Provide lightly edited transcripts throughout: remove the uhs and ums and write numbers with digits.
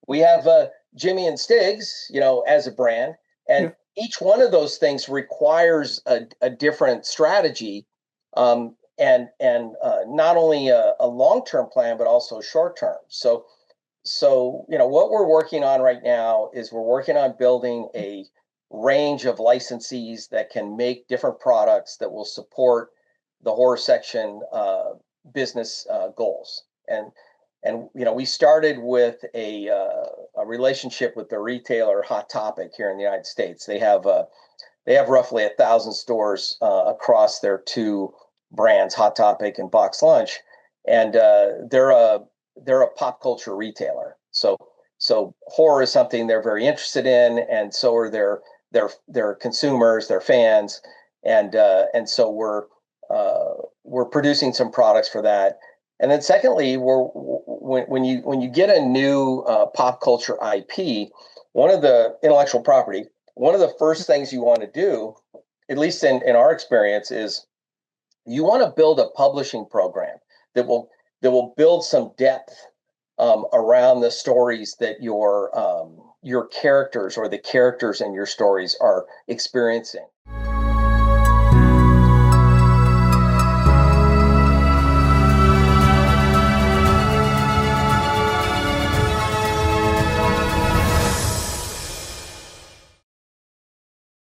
We have Jimmy and Stiggs, as a brand, and Yeah. each one of those things requires a different strategy, and not only a long-term plan but also short-term. So what we're working on right now is we're working on building a range of licensees that can make different products that will support the horror section business goals. And we started with a relationship with the retailer Hot Topic here in the United States. They have roughly 1,000 stores across their two brands, Hot Topic and Box Lunch, and they're a pop culture retailer. So horror is something they're very interested in, and so are their consumers, their fans, and so we're producing some products for that. And then secondly, when you get a new pop culture IP, one of the intellectual property, one of the first things you want to do, at least in our experience, is you want to build a publishing program that will build some depth around the stories that your characters or the characters in your stories are experiencing.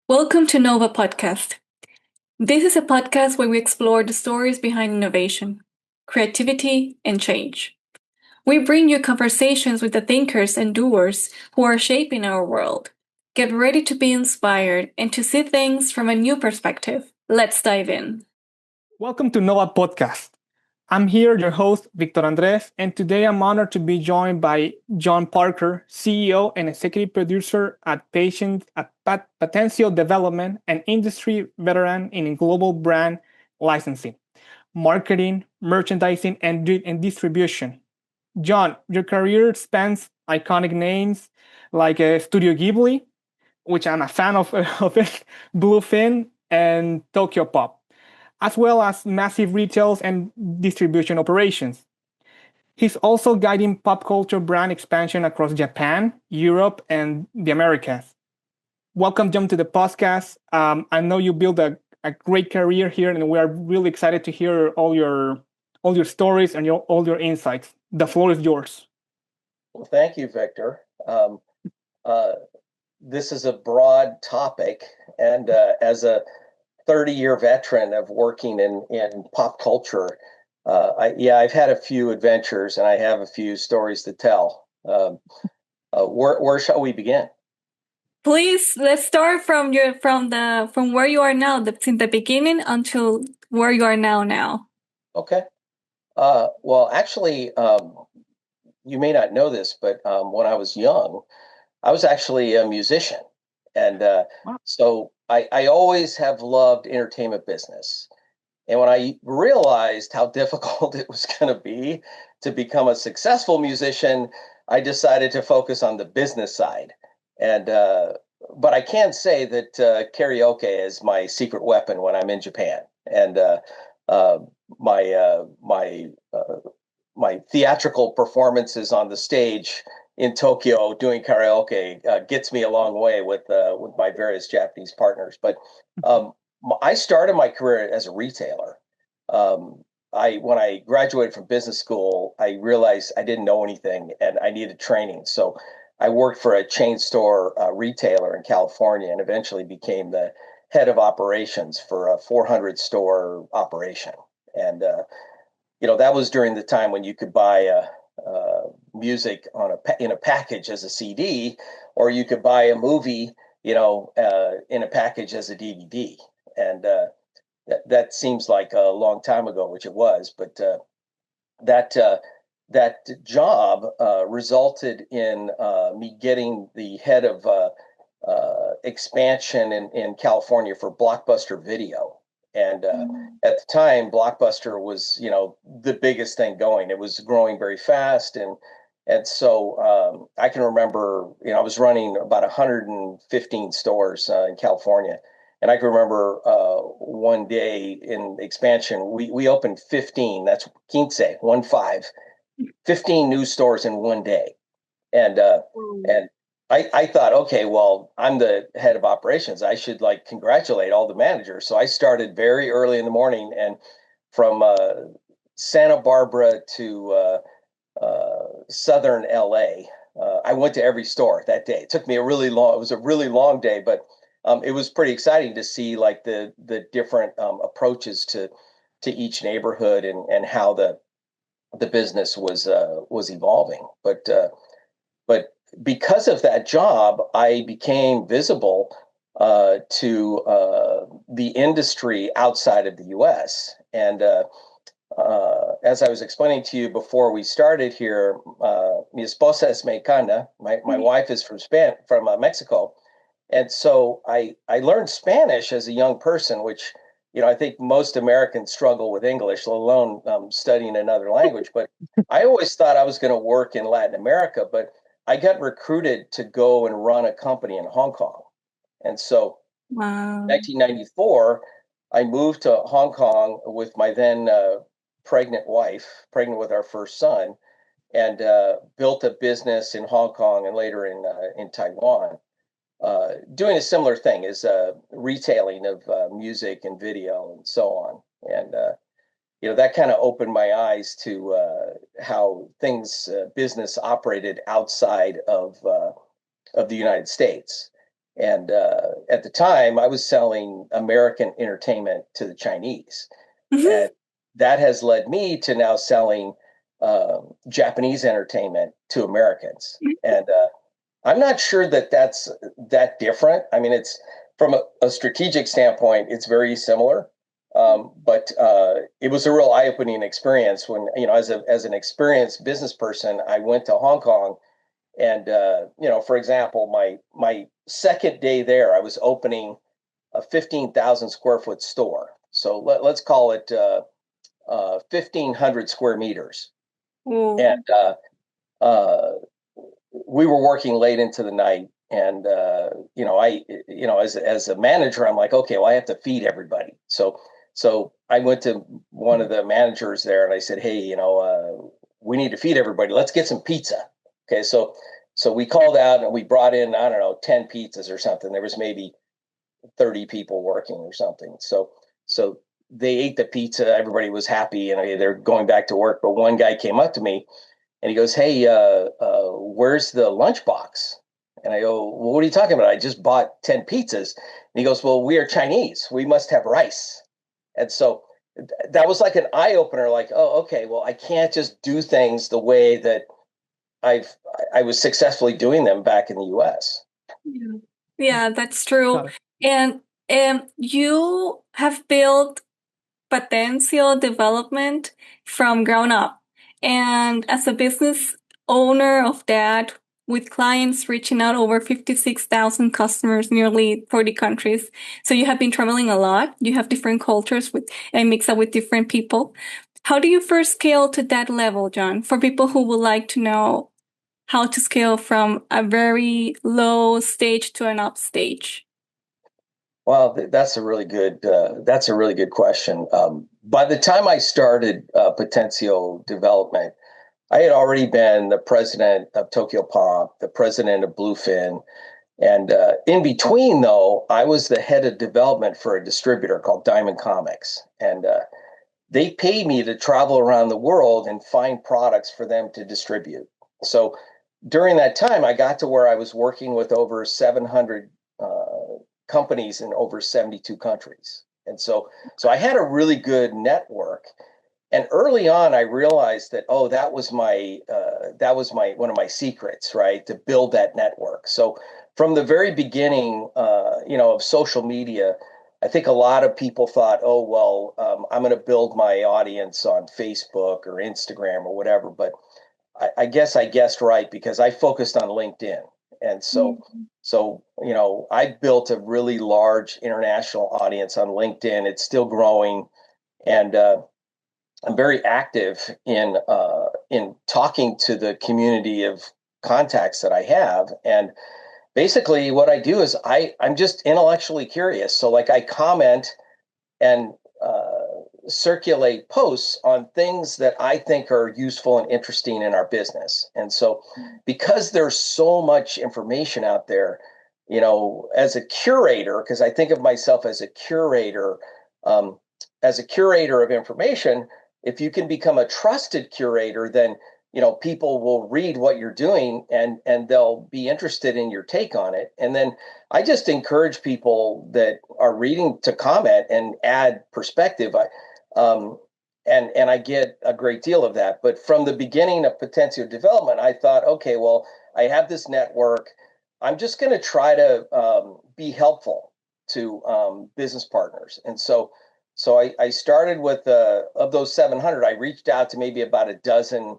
Welcome to Nova Podcast. This is a podcast where we explore the stories behind innovation, creativity, and change. We bring you conversations with the thinkers and doers who are shaping our world. Get ready to be inspired and to see things from a new perspective. Let's dive in. Welcome to Nova Podcast. I'm here, your host, Victor Andres, and today I'm honored to be joined by John Parker, CEO and executive producer at Patencio Development, an industry veteran in global brand licensing, marketing, merchandising, and distribution. John, your career spans iconic names like Studio Ghibli, which I'm a fan of it, Bluefin, and Tokyo Pop, as well as massive retails and distribution operations. He's also guiding pop culture brand expansion across Japan, Europe, and the Americas. Welcome, John, to the podcast. I know you built a great career here, and we are really excited to hear all your stories and all your insights. The floor is yours. Well, thank you, Victor. Uh, this is a broad topic, and as a 30-year veteran of working in pop culture, I've had a few adventures and I have a few stories to tell. Where shall we begin? Please, let's start from where you are now, since the beginning until where you are now. Okay. Well, actually, you may not know this, but when I was young, I was actually a musician. And so I always have loved entertainment business. And when I realized how difficult it was going to be to become a successful musician, I decided to focus on the business side. And but I can say that karaoke is my secret weapon when I'm in Japan. And uh, my my theatrical performances on the stage in Tokyo doing karaoke gets me a long way with my various Japanese partners. But um, I started my career as a retailer. I When I graduated from business school, I realized I didn't know anything and I needed training. So I worked for a chain store retailer in California and eventually became the head of operations for a 400 store operation. And that was during the time when you could buy music in a package as a CD, or you could buy a movie, in a package as a DVD. And that seems like a long time ago, which it was, but that that job resulted in me getting the head of expansion in California for Blockbuster Video. And at the time, Blockbuster was, the biggest thing going. It was growing very fast, and so I can remember, I was running about 115 stores in California, and I can remember one day in expansion, we opened 15. That's quince, 15, 15 new stores in one day. And Mm. and I thought, okay, well, I'm the head of operations. I should like congratulate all the managers. So I started very early in the morning, and from Santa Barbara to southern LA. I went to every store that day. It took me it was a really long day, but it was pretty exciting to see like the different approaches to each neighborhood and how the business was evolving. But because of that job, I became visible to the industry outside of the U.S. And as I was explaining to you before we started here, mi esposa es mexicana. My wife is from Mexico, and so I learned Spanish as a young person, which I think most Americans struggle with English, let alone studying another language. But I always thought I was going to work in Latin America, but I got recruited to go and run a company in Hong Kong, and so Wow. 1994, I moved to Hong Kong with my then pregnant wife, pregnant with our first son, and built a business in Hong Kong and later in Taiwan, doing a similar thing as retailing of music and video and so on. And that kind of opened my eyes to how things business operated outside of the United States. And at the time, I was selling American entertainment to the Chinese. Mhm. And that has led me to now selling Japanese entertainment to Americans. And I'm not sure that that's that different. I mean, it's from a strategic standpoint, it's very similar. But it was a real eye-opening experience when, as an experienced business person, I went to Hong Kong and for example, my second day there, I was opening a 15,000 square foot store. So let's call it 1,500 square meters. And Oh. uh, we were working late into the night. And as a manager, I'm like, okay, well, I have to feed everybody. So I went to one of the managers there and I said, hey, we need to feed everybody. Let's get some pizza. Okay, so we called out and we brought in, I don't know, 10 pizzas or something. There was maybe 30 people working or something. So they ate the pizza, everybody was happy, and they're going back to work. But one guy came up to me and he goes, hey, where's the lunchbox? And I go, well, what are you talking about? I just bought 10 pizzas. And he goes, well, we are Chinese. We must have rice. And so that was like an eye opener, like, oh, okay, well, I can't just do things the way that I've I was successfully doing them back in the US. Yeah. Yeah, that's true. Got it. And you have built Patencio Development from ground up. And as a business owner of that, with clients reaching out over 56,000 customers, nearly 40 countries. So you have been traveling a lot. You have different cultures with and mix up with different people. How do you first scale to that level, John? For people who would like to know how to scale from a very low stage to an up stage. Well, that's a really good question. By the time I started Patencio Development, I had already been the president of Tokyo Pop, the president of Bluefin, and in between, though, I was the head of development for a distributor called Diamond Comics, and they paid me to travel around the world and find products for them to distribute. So during that time, I got to where I was working with over 700 companies in over 72 countries. And so I had a really good network. And early on, I realized that, oh, that was my one of my secrets, right? To build that network. So from the very beginning, of social media, I think a lot of people thought, oh, well, I'm going to build my audience on Facebook or Instagram or whatever. But I guess I guessed right because I focused on LinkedIn. And so I built a really large international audience on LinkedIn. It's still growing. And I'm very active in talking to the community of contacts that I have. And basically what I do is I'm just intellectually curious. So like I comment and circulate posts on things that I think are useful and interesting in our business. And so, because there's so much information out there, as a curator, because I think of myself um, as a curator of information, if you can become a trusted curator, then people will read what you're doing and they'll be interested in your take on it. And then I just encourage people that are reading to comment and add perspective. And I get a great deal of that. But from the beginning of Patencio Development, I thought, okay, well, I have this network. I'm just going to try to be helpful to business partners. And so I started with of those 700, I reached out to maybe about a dozen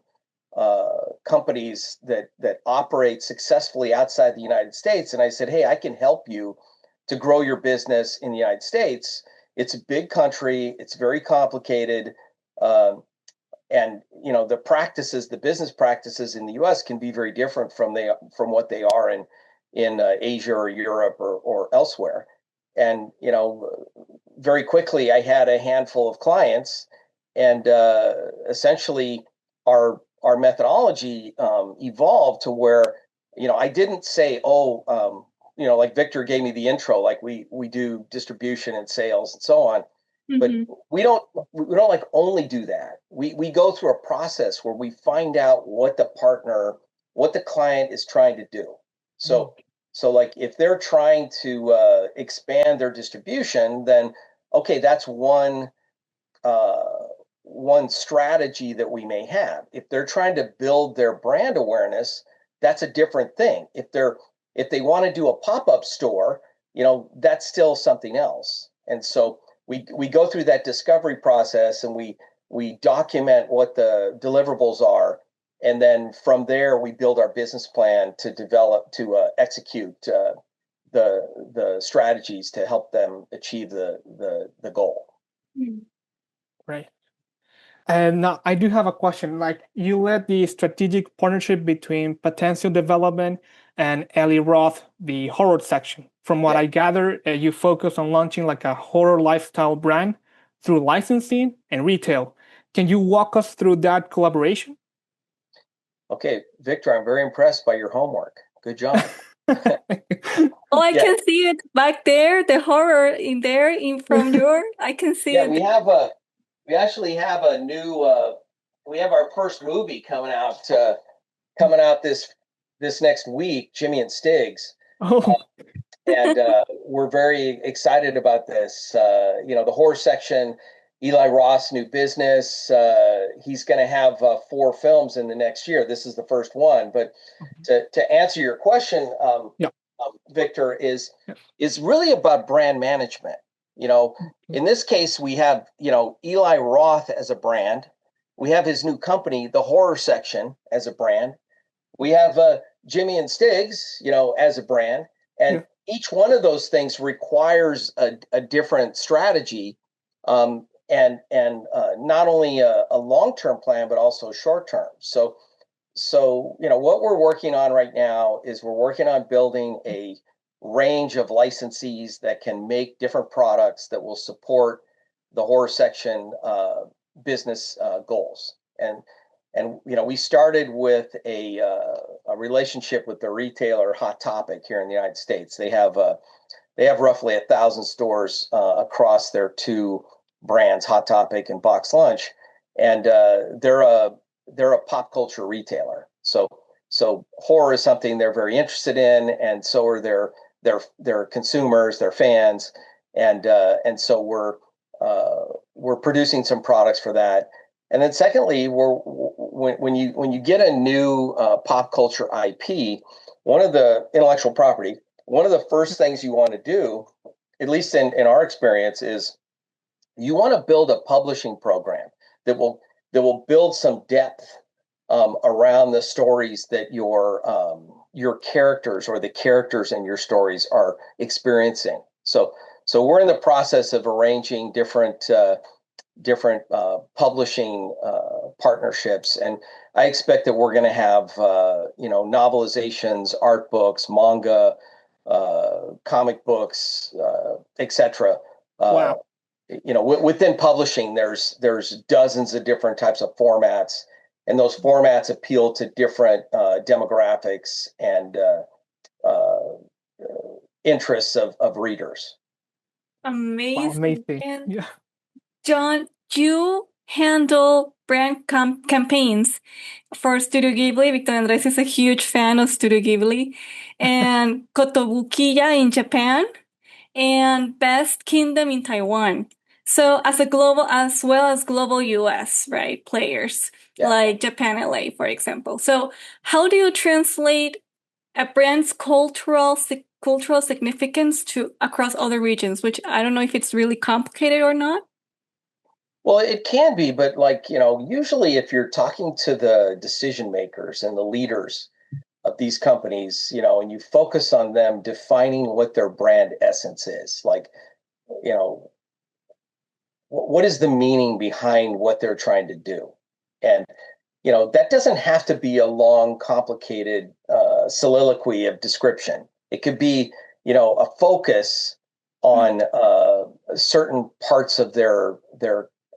companies that operate successfully outside the United States. And I said, hey, I can help you to grow your business in the United States. It's a big country. It's very complicated. Uh, and the business practices in the U.S. can be very different from what they are in Asia or Europe or elsewhere. And very quickly, I had a handful of clients, and essentially, our methodology evolved to where I didn't say, oh, like Victor gave me the intro, like we do distribution and sales and so on. But we don't like only do that. We go through a process where we find out what the client is trying to do. So like if they're trying to expand their distribution, then okay, that's uh, one strategy that we may have. If they're trying to build their brand awareness, that's a different thing. If they want to do a pop-up store, that's still something else. And so we go through that discovery process, and we document what the deliverables are, and then from there we build our business plan to execute the strategies to help them achieve the goal. Right. And now I do have a question. Like, you led the strategic partnership between Patencio Development and Ellie Roth, the horror section. From what I gather, you focus on launching like a horror lifestyle brand through licensing and retail. Can you walk us through that collaboration? Okay, Victor, I'm very impressed by your homework. Good job. Oh, I can see it back there, the horror in there from your, I can see it. We actually have a new, we have our first movie coming out this next week, Jimmy and Stiggs. Oh. And we're very excited about this. The horror section, Eli Roth's new business. He's going to have 4 films in the next year. This is the first one. But to answer your question, Victor, is really about brand management. In this case, we have Eli Roth as a brand. We have his new company, the horror section, as a brand. We have Jimmy and Stiggs, as a brand, and each one of those things requires a different strategy, and not only a long-term plan but also short-term. So what we're working on right now is we're working on building a range of licensees that can make different products that will support the horror section business goals. And we started with a relationship with the retailer Hot Topic here in the United States. They have roughly 1,000 stores across their 2 brands, Hot Topic and Box Lunch, and they're a pop culture retailer. So horror is something they're very interested in, and so are their consumers, their fans, and so we're producing some products for that. And then secondly, when you get a new pop culture IP, one of the intellectual property, one of the first things you want to do, at least in our experience, is you want to build a publishing program that will build some depth around the stories that your characters or the characters in your stories are experiencing. So we're in the process of arranging different publishing partnerships, and I expect that we're going to have novelizations, art books, manga, comic books, etc. Wow. within publishing, there's dozens of different types of formats, and those formats appeal to different demographics and interests of readers. Amazing. Wow, amazing. And Yeah. John, you handle brand campaigns for Studio Ghibli. Victor Andres is a huge fan of Studio Ghibli. And Kotobukiya in Japan and Best Kingdom in Taiwan. So as well as global US, right, players like Japan LA, for example. So how do you translate a brand's cultural significance to across other regions, which I don't know if it's really complicated or not? Well, it can be, but usually if you're talking to the decision makers and the leaders of these companies, and you focus on them defining what their brand essence is, like, what is the meaning behind what they're trying to do? And, that doesn't have to be a long, complicated soliloquy of description. It could be, a focus on certain parts of their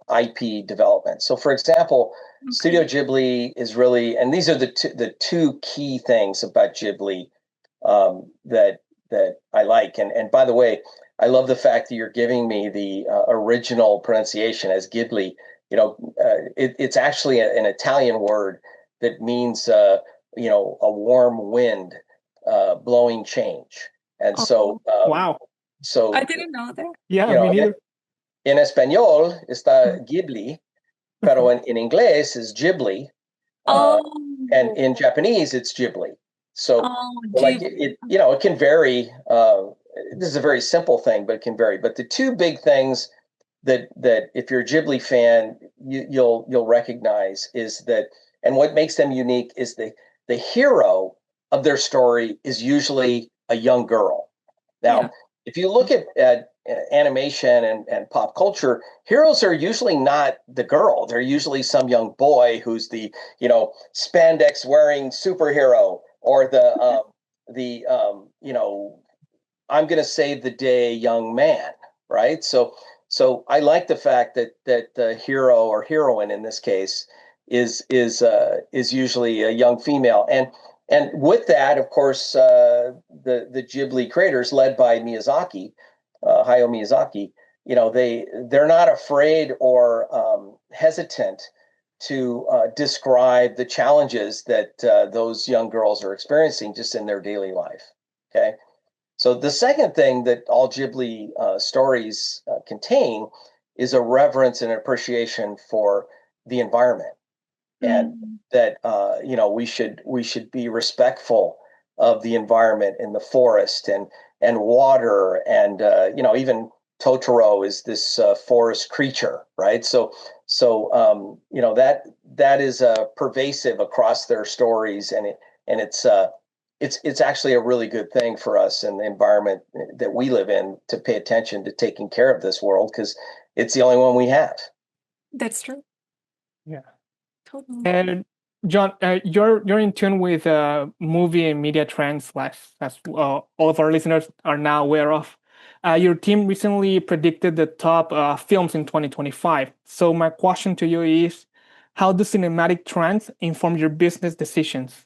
IP development. So, for example, Studio Ghibli is really, and these are the two key things about Ghibli that I like. And by the way, I love the fact that you're giving me the original pronunciation as Ghibli. It's actually an Italian word that means a warm wind blowing change. And so, wow. So I didn't know that. Yeah, me neither. En español está Ghibli, pero en inglés is Ghibli, and in Japanese it's Ghibli. So, like it can vary. This is a very simple thing, but it can vary. But the two big things that if you're a Ghibli fan, you'll recognize is that, and what makes them unique is the hero of their story is usually a young girl. Now, if you look at animation and pop culture, heroes are usually not the girl. They're usually some young boy who's the spandex wearing superhero, or the I'm going to save the day young man, right? So I like the fact that the hero or heroine in this case is usually a young female, and with that, of course, the Ghibli creators, led by Miyazaki, Hayao Miyazaki, they're not afraid or hesitant to describe the challenges that those young girls are experiencing just in their daily life. Okay. So the second thing that all Ghibli stories contain is a reverence and appreciation for the environment, and that we should be respectful of the environment and the forest and water, and even Totoro is this forest creature, right? So that is pervasive across their stories, and it's actually a really good thing for us and the environment that we live in to pay attention to taking care of this world, because it's the only one we have. That's true. Yeah. Totally. And John, you're in tune with movie and media trends, as all of our listeners are now aware of. Your team recently predicted the top films in 2025. So my question to you is, how do cinematic trends inform your business decisions?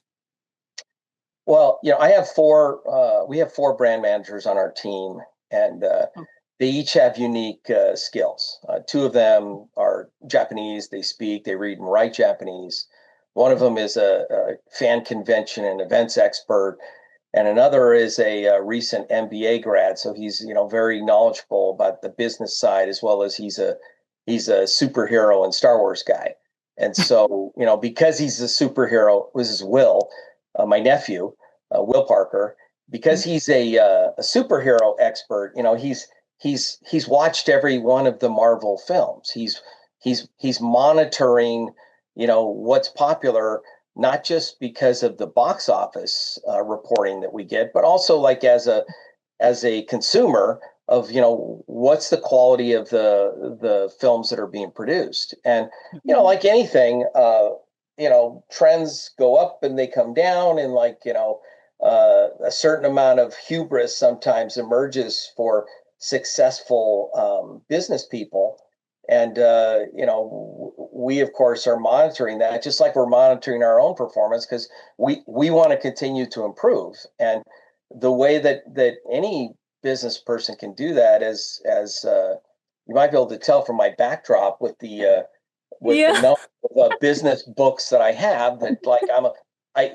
Well, we have four brand managers on our team, and they each have unique skills. Two of them are Japanese. They read and write Japanese. One of them is a fan convention and events expert, and another is a recent MBA grad. So he's very knowledgeable about the business side, as well as he's a superhero and Star Wars guy. And so because he's a superhero, this is Will, my nephew, Will Parker. Because he's a superhero expert, he's watched every one of the Marvel films. He's monitoring what's popular, not just because of the box office reporting that we get, but also like as a consumer of what's the quality of the films that are being produced. And like anything, trends go up and they come down, and a certain amount of hubris sometimes emerges for successful business people. And, we, of course, are monitoring that just like we're monitoring our own performance because we want to continue to improve. And the way that any business person can do that is, as you might be able to tell from my backdrop with the number of business books that I have, that like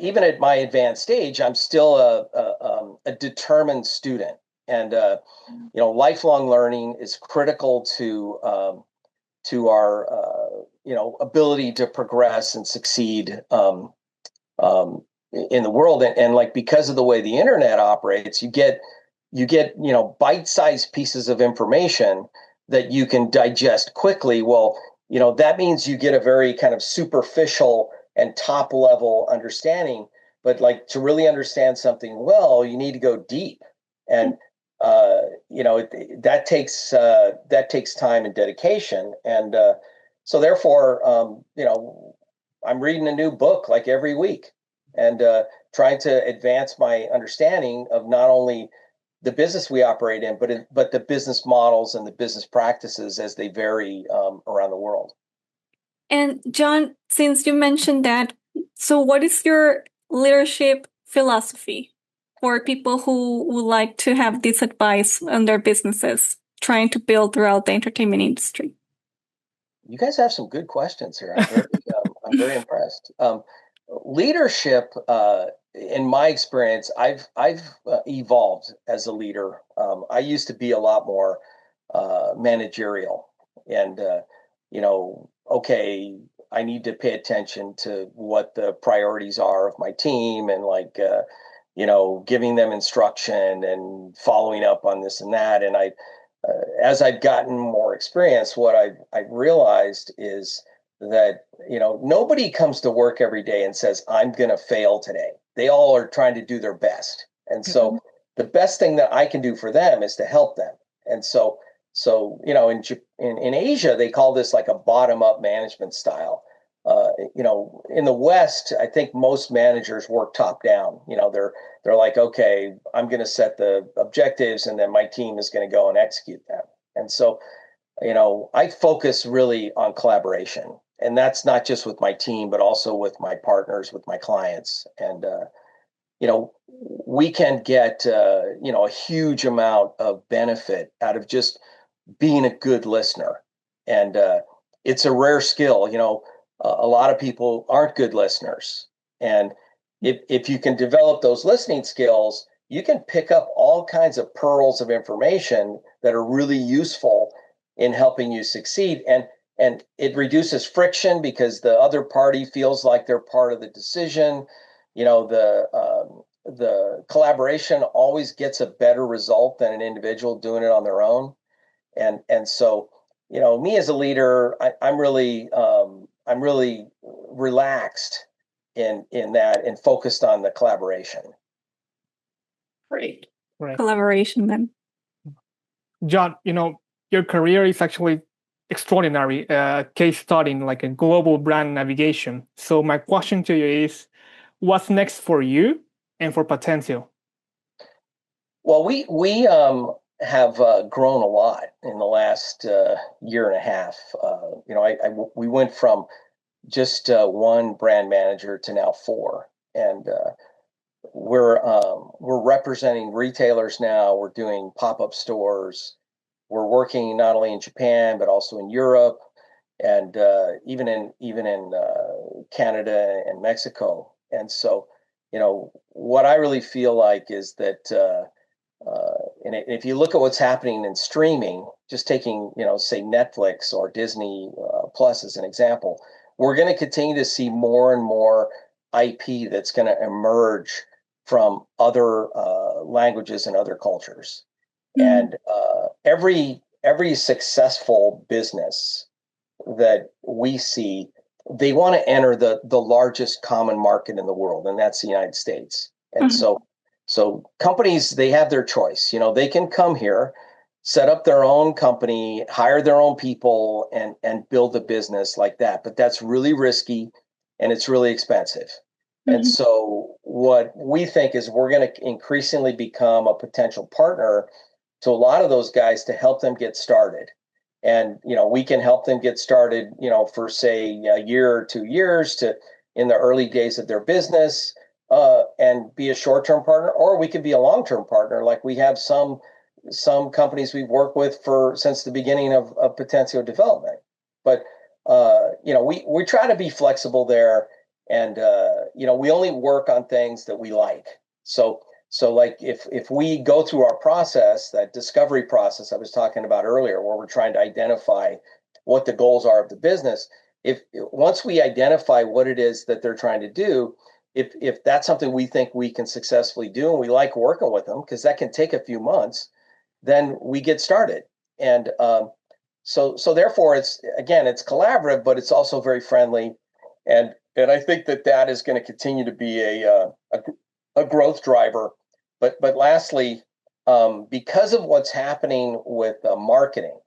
even at my advanced age, I'm still a determined student. And, lifelong learning is critical to our ability to progress and succeed in the world. And like, because of the way the internet operates, you get bite-sized pieces of information that you can digest quickly. Well, that means you get a very kind of superficial and top level understanding, but like to really understand something well, you need to go deep. And that takes time and dedication. And so therefore, I'm reading a new book like every week, and trying to advance my understanding of not only the business we operate in, but the business models and the business practices as they vary around the world. And John, since you mentioned that, so what is your leadership philosophy for people who would like to have this advice on their businesses, trying to build throughout the entertainment industry? You guys have some good questions here. I'm very impressed. Leadership, in my experience, I've evolved as a leader. I used to be a lot more managerial, and okay, I need to pay attention to what the priorities are of my team, and like giving them instruction and following up on this and that. And as I've gotten more experience, what I've realized is that nobody comes to work every day and says, I'm going to fail today. They all are trying to do their best. And so the best thing that I can do for them is to help them. And so in Asia, they call this like a bottom-up management style. In the West, I think most managers work top-down. They're like, okay, I'm going to set the objectives, and then my team is going to go and execute them. And so, I focus really on collaboration, and that's not just with my team, but also with my partners, with my clients. And we can get a huge amount of benefit out of just being a good listener. And it's a rare skill. A lot of people aren't good listeners. And if you can develop those listening skills, you can pick up all kinds of pearls of information that are really useful in helping you succeed. And it reduces friction because the other party feels like they're part of the decision. The collaboration always gets a better result than an individual doing it on their own. And so, me as a leader, I'm really relaxed in that and focused on the collaboration. Great. Right. Collaboration then. John, your career is actually extraordinary, case study in like a global brand navigation. So my question to you is, what's next for you and for Patencio? Well, we have grown a lot in the last year and a half. We went from just one brand manager to now 4, and we're representing retailers now. We're doing pop-up stores. We're working not only in Japan but also in Europe, and even in Canada and Mexico. And so, what I really feel like is that, and if you look at what's happening in streaming, just taking say Netflix or Disney Plus as an example, we're going to continue to see more and more IP that's going to emerge from other languages and other cultures. And every successful business that we see, they want to enter the largest common market in the world, and that's the United States. And so companies, they have their choice. They can come here, set up their own company, hire their own people, and build a business like that. But that's really risky, and it's really expensive. And so what we think is we're going to increasingly become a potential partner to a lot of those guys to help them get started. And, we can help them get started, for say a year or 2 years in the early days of their business, and be a short-term partner, or we could be a long-term partner. Like we have some companies we've worked with since the beginning of Patencio Development. But, we try to be flexible there, and, we only work on things that we like. So like if we go through our process, that discovery process I was talking about earlier, where we're trying to identify what the goals are of the business, once we identify what it is that they're trying to do, if that's something we think we can successfully do and we like working with them, because that can take a few months, then we get started. And so therefore it's collaborative, but it's also very friendly. And I think that is going to continue to be a growth driver. But lastly, because of what's happening with marketing,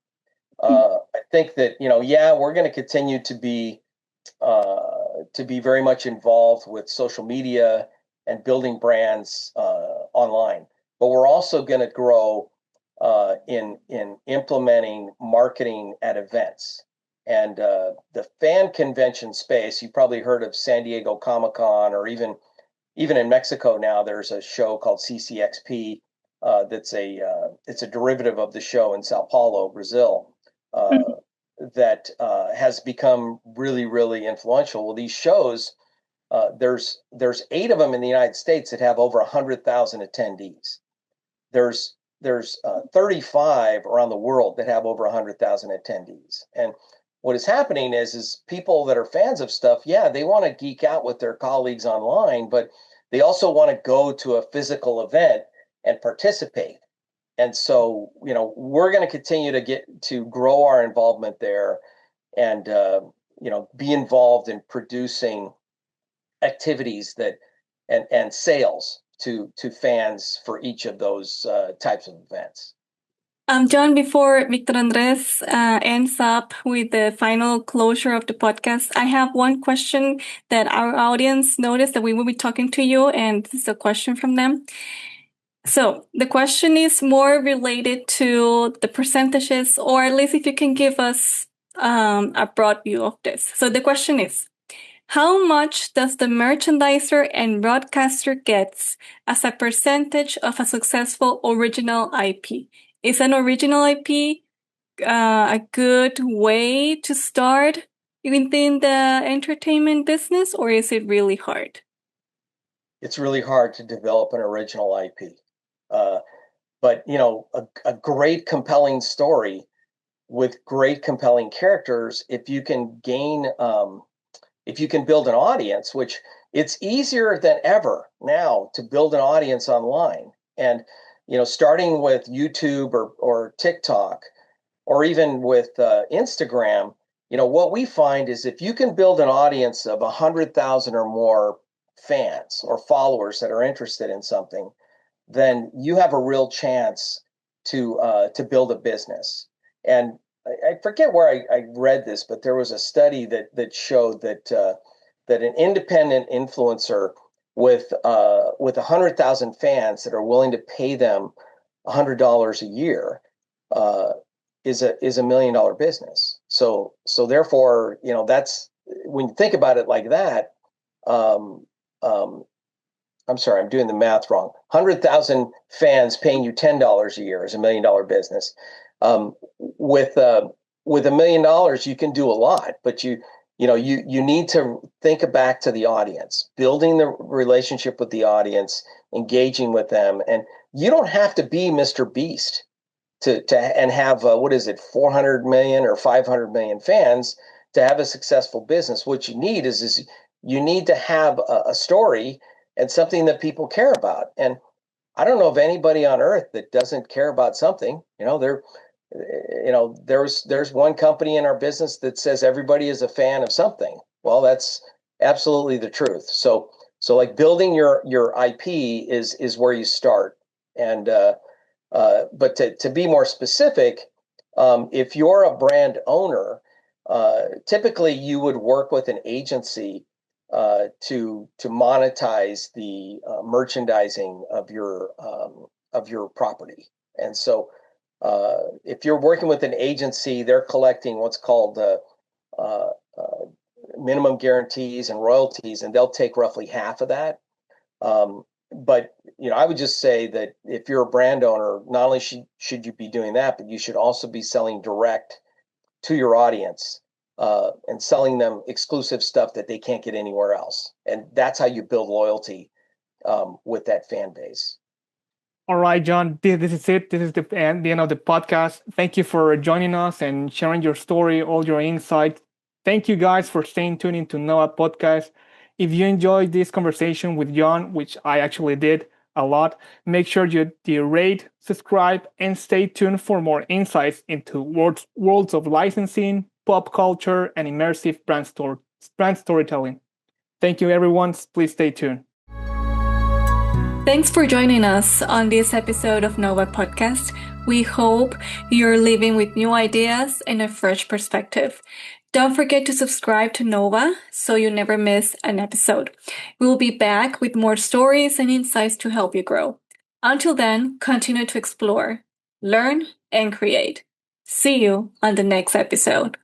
I think that, we're going to continue to be very much involved with social media and building brands online. But we're also going to grow in implementing marketing at events. And the fan convention space, you probably heard of San Diego Comic-Con, or even in Mexico now, there's a show called CCXP it's a derivative of the show in Sao Paulo, Brazil, that has become really, really influential. Well, these shows, there's 8 of them in the United States that have over 100,000 attendees. There's 35 around the world that have over 100,000 attendees. And what is happening is people that are fans of stuff, they want to geek out with their colleagues online, but they also want to go to a physical event and participate. And so, we're going to continue to grow our involvement there, and, be involved in producing activities and sales to fans for each of those types of events. John, before Victor Andres ends up with the final closure of the podcast, I have one question that our audience noticed that we will be talking to you, and this is a question from them. So the question is more related to the percentages, or at least if you can give us a broad view of this. So the question is, how much does the merchandiser and broadcaster gets as a percentage of a successful original IP? Is an original IP a good way to start within the entertainment business, or is it really hard? It's really hard to develop an original IP. But, a great, compelling story with great, compelling characters, if you can build an audience, which it's easier than ever now to build an audience online. And, starting with YouTube or TikTok, or even with Instagram, what we find is if you can build an audience of 100,000 or more fans or followers that are interested in something, then you have a real chance to build a business. And I forget where I read this, but there was a study that showed that an independent influencer with 100,000 fans that are willing to pay them $100 a year is a $1 million business. So therefore, that's, when you think about it like that. I'm sorry, I'm doing the math wrong. 100,000 fans paying you $10 a year is $1 million business. With $1 million, you can do a lot, but you need to think back to the audience, building the relationship with the audience, engaging with them, and you don't have to be Mr. Beast and have 400 million or 500 million fans to have a successful business. What you need is you need to have a story and something that people care about. And I don't know of anybody on earth that doesn't care about something. There's one company in our business that says everybody is a fan of something. Well, that's absolutely the truth. So like building your IP is where you start. And but to be more specific, if you're a brand owner, typically you would work with an agency to monetize the merchandising of your property. And so If you're working with an agency, they're collecting what's called uh, minimum guarantees and royalties, and they'll take roughly half of that. But I would just say that if you're a brand owner, not only should you be doing that, but you should also be selling direct to your audience and selling them exclusive stuff that they can't get anywhere else. And that's how you build loyalty with that fan base. All right, John, this is it. This is the end of the podcast. Thank you for joining us and sharing your story, all your insights. Thank you guys for staying tuned into Noah Podcast. If you enjoyed this conversation with John, which I actually did a lot, make sure you rate, subscribe, and stay tuned for more insights into worlds of licensing, pop culture, and immersive brand storytelling. Thank you, everyone. Please stay tuned. Thanks for joining us on this episode of Nova Podcast. We hope you're living with new ideas and a fresh perspective. Don't forget to subscribe to Nova so you never miss an episode. We'll be back with more stories and insights to help you grow. Until then, continue to explore, learn, and create. See you on the next episode.